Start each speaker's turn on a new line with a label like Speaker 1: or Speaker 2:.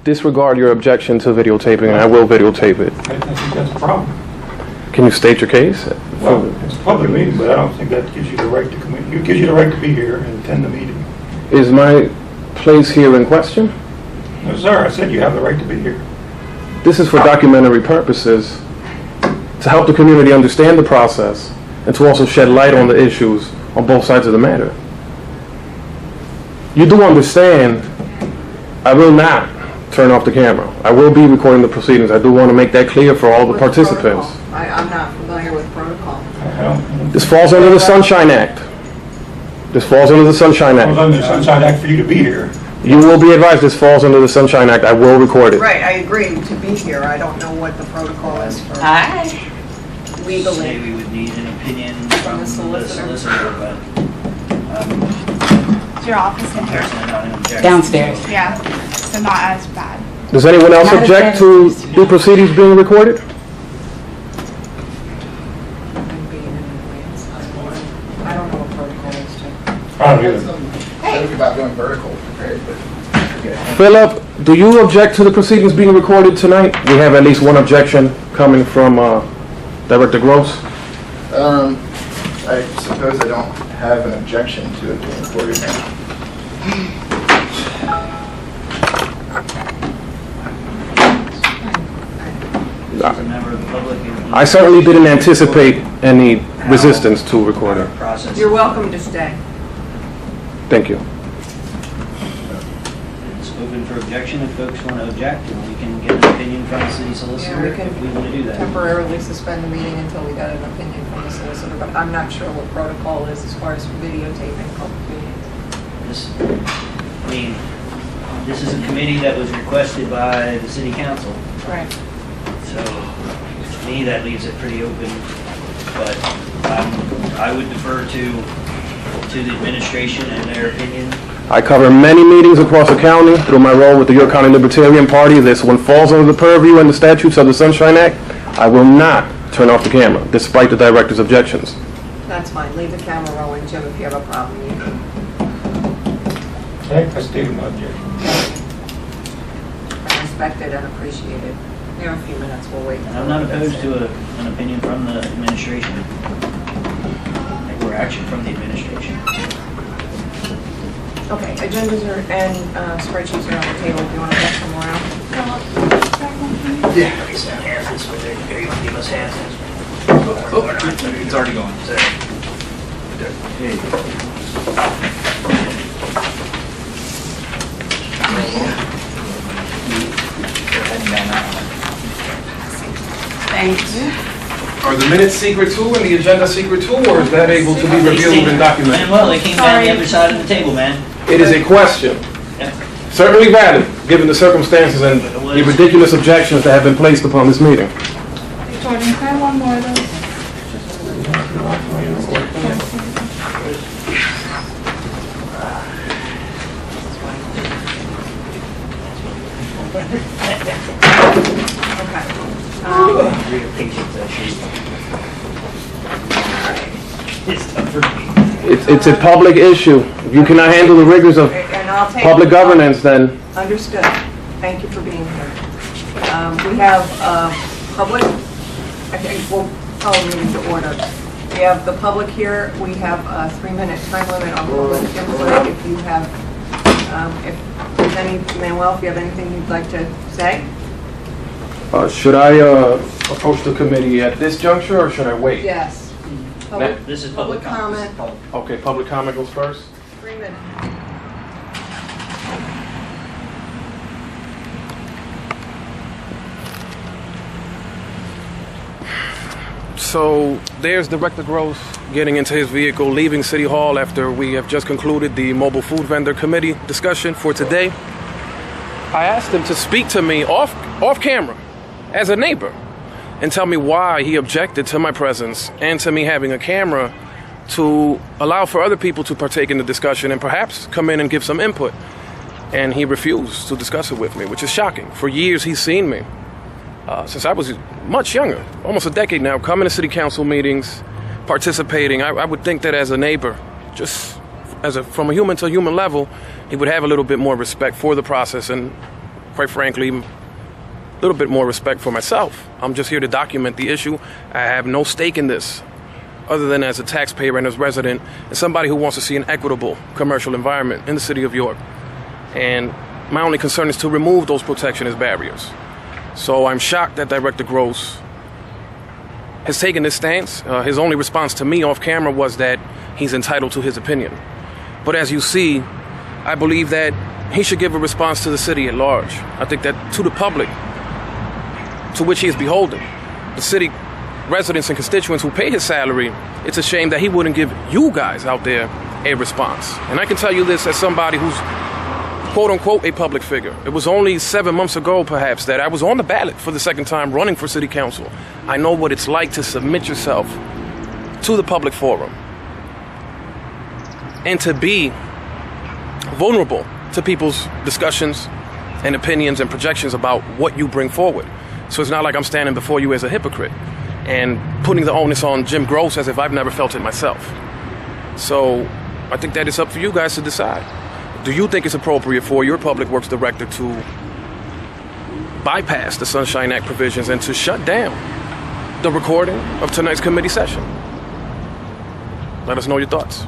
Speaker 1: disregard your objection to videotaping, and I will videotape it.
Speaker 2: I think that's a problem.
Speaker 1: Can you state your case?
Speaker 2: Well, it's a public meeting, but I don't think that gives you the right to come in. It gives you the right to be here and attend the meeting.
Speaker 1: Is my place here in question?
Speaker 2: No, sir, I said you have the right to be here.
Speaker 1: This is for documentary purposes, to help the community understand the process, and to also shed light on the issues on both sides of the matter. You do understand, I will not turn off the camera. I will be recording the proceedings. I do want to make that clear for all the participants.
Speaker 3: I'm not familiar with protocol.
Speaker 1: This falls under the Sunshine Act. This falls under the Sunshine
Speaker 2: It was
Speaker 1: Act.
Speaker 2: under the Sunshine Act for you to be here.
Speaker 1: You will be advised this falls under the Sunshine Act. I will record it.
Speaker 3: Right, I agree to be here. I don't know what the protocol is for
Speaker 4: Say
Speaker 3: legally.
Speaker 4: we would need an opinion from
Speaker 3: the
Speaker 4: the
Speaker 3: solicitor.
Speaker 4: solicitor, but
Speaker 5: Is your office in here?
Speaker 4: personally not an objection.
Speaker 6: Downstairs.
Speaker 5: Yeah, so not as bad.
Speaker 1: Does anyone else
Speaker 6: Not as
Speaker 1: object
Speaker 6: bad
Speaker 1: to
Speaker 6: as
Speaker 1: the proceedings being recorded?
Speaker 3: I don't know what protocol is to.
Speaker 2: I don't either.
Speaker 7: Think about going vertical prepared, but
Speaker 1: Philip, do you object to the proceedings being recorded tonight? We have at least one objection coming from Director Gross.
Speaker 7: I suppose I don't have an objection to it being recorded now.
Speaker 4: As a member of the public.
Speaker 1: I certainly didn't anticipate any resistance to recording.
Speaker 4: Process.
Speaker 3: You're welcome to stay.
Speaker 1: Thank you.
Speaker 4: It's open for objection if folks want to object, and we can get an opinion from the city solicitor
Speaker 3: Yeah, we can
Speaker 4: if we want to do that.
Speaker 3: temporarily suspend the meeting until we got an opinion from the solicitor, but I'm not sure what protocol is as far as videotaping public meetings.
Speaker 4: This is a committee that was requested by the city council,
Speaker 3: Right.
Speaker 4: so to me, that leaves it pretty open, but I would defer to the administration and their opinion.
Speaker 1: I cover many meetings across the county through my role with the York County Libertarian Party. This one falls under the purview and the statutes of the Sunshine Act. I will not turn off the camera, despite the director's objections.
Speaker 3: That's fine. Leave the camera rolling, Jim, if you have a problem. You can.
Speaker 2: Okay, I stated my objection.
Speaker 3: I respect it and appreciate it. We have a few minutes. We'll wait.
Speaker 4: And I'm not opposed to an opinion from the administration, or action from the administration.
Speaker 3: Okay, agendas are, and spreadsheets are on the table if you want to pass them around.
Speaker 4: Yeah. It's down here, this way, there you want to give us hands.
Speaker 7: It's already going.
Speaker 6: Thanks.
Speaker 1: Are the minutes secret too and the agenda secret too, or is that able to be reviewed and documented?
Speaker 4: Manuel, they came down the other side of the table, man.
Speaker 1: It is a question.
Speaker 4: Yeah.
Speaker 1: Certainly valid, given the circumstances and the ridiculous objections that have been placed upon this meeting.
Speaker 5: Jordan, can I have one more of those?
Speaker 4: Real patience, actually. It's tough for me.
Speaker 1: It's a public issue. If you cannot handle the rigors of
Speaker 3: And I'll take.
Speaker 1: public governance, then
Speaker 3: Understood. Thank you for being here. We have public, I think we'll follow meeting to order. We have the public here. We have a 3-minute time limit on public input. If you have, if there's any, Manuel, if you have anything you'd like to say?
Speaker 1: should I approach the committee at this juncture, or should I wait?
Speaker 3: Yes. Public
Speaker 4: This is public comment.
Speaker 1: Okay, public comment goes first.
Speaker 3: 3 minutes.
Speaker 1: So there's Director Gross getting into his vehicle, leaving City Hall after we have just concluded the Mobile Food Vendor Committee discussion for today. I asked him to speak to me off camera as a neighbor and tell me why he objected to my presence and to me having a camera to allow for other people to partake in the discussion and perhaps come in and give some input. And he refused to discuss it with me, which is shocking. For years he's seen me. Since I was much younger, almost a decade now, coming to city council meetings, participating. I would think that as a neighbor, just from a human to human level, he would have a little bit more respect for the process and quite frankly, a little bit more respect for myself. I'm just here to document the issue. I have no stake in this, other than as a taxpayer and as resident, and somebody who wants to see an equitable commercial environment in the city of York. And my only concern is to remove those protectionist barriers. So I'm shocked that Director Gross has taken this stance. His only response to me off camera was that he's entitled to his opinion. But as you see, I believe that he should give a response to the city at large. I think that to the public, to which he is beholden, the city residents and constituents who pay his salary, it's a shame that he wouldn't give you guys out there a response. And I can tell you this as somebody who's quote-unquote a public figure. It was only 7 months ago, perhaps, that I was on the ballot for the second time running for city council. I know what it's like to submit yourself to the public forum and to be vulnerable to people's discussions and opinions and projections about what you bring forward. So it's not like I'm standing before you as a hypocrite and putting the onus on Jim Gross as if I've never felt it myself. So I think that it's up for you guys to decide. Do you think it's appropriate for your public works director to bypass the Sunshine Act provisions and to shut down the recording of tonight's committee session? Let us know your thoughts.